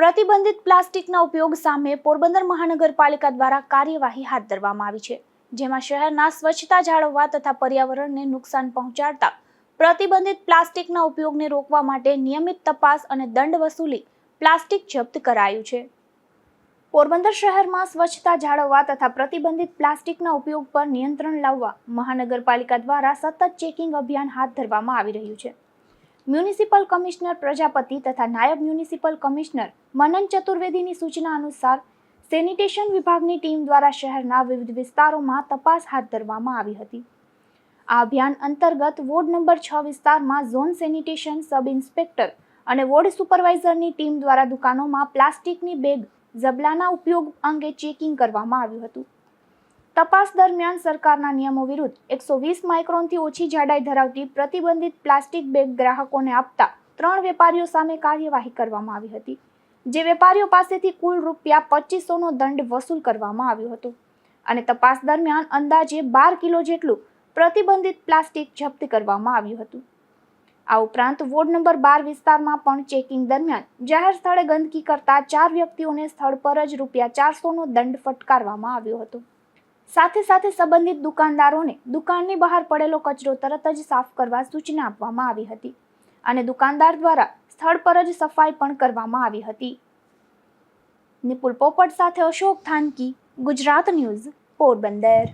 પ્રતિબંધિત પ્લાસ્ટિકના ઉપયોગ સામે પોરબંદર મહાનગરપાલિકા દ્વારા કાર્યવાહી હાથ ધરવામાં આવી છે, જેમાં શહેરના સ્વચ્છતા જાળવવા તથા પર્યાવરણને નુકસાન પહોંચાડતા પ્રતિબંધિત પ્લાસ્ટિકના ઉપયોગને રોકવા માટે નિયમિત તપાસ અને દંડ વસૂલી પ્લાસ્ટિક જપ્ત કરાયું છે. પોરબંદર શહેરમાં સ્વચ્છતા જાળવવા તથા પ્રતિબંધિત પ્લાસ્ટિકના ઉપયોગ પર નિયંત્રણ લાવવા મહાનગરપાલિકા દ્વારા સતત ચેકિંગ અભિયાન હાથ ધરવામાં આવી રહ્યું છે. મ્યુનિસિપલ કમિશનર પ્રજાપતિ તથા નાયબ મ્યુનિસિપલ કમિશનર મનન ચતુર્વેદીની સૂચના અનુસાર સેનિટેશન વિભાગની ટીમ દ્વારા શહેરના વિવિધ વિસ્તારોમાં તપાસ હાથ ધરવામાં આવી હતી. આ અભિયાન અંતર્ગત વોર્ડ નંબર 6 વિસ્તારમાં ઝોન સેનિટેશન સબ ઇન્સ્પેક્ટર અને વોર્ડ સુપરવાઇઝરની ટીમ દ્વારા દુકાનોમાં પ્લાસ્ટિકની બેગ ઝબલાના ઉપયોગ અંગે ચેકિંગ કરવામાં આવ્યું હતું. તપાસ દરમિયાન સરકારના નિયમો વિરુદ્ધ 120 માઇક્રોનથી ઓછી જાડાઈ ધરાવતી પ્રતિબંધિત પ્લાસ્ટિક બેગ ગ્રાહકોને આપતા 3 વેપારીઓ સામે કાર્યવાહી કરવામાં આવી હતી, જે વેપારીઓ પાસેથી કુલ ₹2500નો દંડ વસૂલ કરવામાં આવ્યો હતો અને તપાસ દરમિયાન અંદાજે 12 કિલો જેટલું પ્રતિબંધિત પ્લાસ્ટિક જપ્ત કરવામાં આવ્યું હતું. આ ઉપરાંત વોર્ડ નંબર 12 વિસ્તારમાં પણ ચેકિંગ દરમિયાન જાહેર સ્થળે ગંદકી કરતા 4 વ્યક્તિઓને સ્થળ પર જ ₹400નો દંડ ફટકારવામાં આવ્યો હતો. સાથે સાથે સંબંધિત દુકાનદારોને દુકાનની બહાર પડેલો કચરો તરત જ સાફ કરવા સૂચના આપવામાં આવી હતી અને દુકાનદાર દ્વારા સ્થળ પર જ સફાઈ પણ કરવામાં આવી હતી. નિપુલ પોપટ સાથે અશોક થાનકી, ગુજરાત ન્યૂઝ, પોરબંદર.